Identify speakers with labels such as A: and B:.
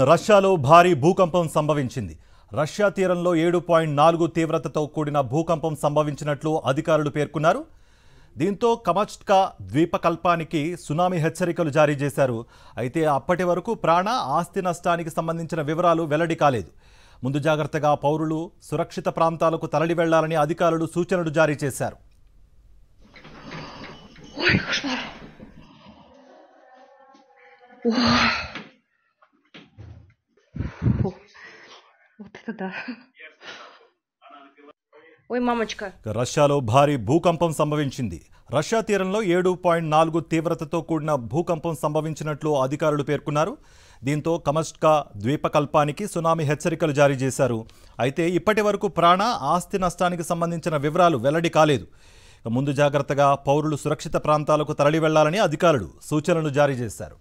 A: రష్యాలో భారీ భూకంపం సంభవించింది. రష్యా తీరంలో 7.4 తీవ్రతతో కూడిన భూకంపం సంభవించినట్లు అధికారులు పేర్కొన్నారు. దీంతో కమచ్ట్కా ద్వీపకల్పానికి సునామీ హెచ్చరికలు జారీ చేశారు. అయితే అప్పటి వరకు ప్రాణ ఆస్తి నష్టానికి సంబంధించిన వివరాలు వెల్లడి కాలేదు. ముందు జాగ్రత్తగా పౌరులు సురక్షిత ప్రాంతాలకు తరలి వెళ్లాలని అధికారులు సూచనలు జారీ చేశారు. రష్యాలో భారీ భూకంపం సంభవించింది. రష్యా తీరంలో 7.4 తీవ్రతతో కూడిన భూకంపం సంభవించినట్లు అధికారులు పేర్కొన్నారు. దీంతో కమచ్ట్కా ద్వీపకల్పానికి సునామీ హెచ్చరికలు జారీ చేశారు. అయితే ఇప్పటి వరకు ప్రాణ ఆస్తి నష్టానికి సంబంధించిన వివరాలు వెల్లడి కాలేదు. ముందు జాగ్రత్తగా పౌరులు సురక్షిత ప్రాంతాలకు తరలి వెళ్లాలని అధికారులు సూచనలు జారీ చేశారు.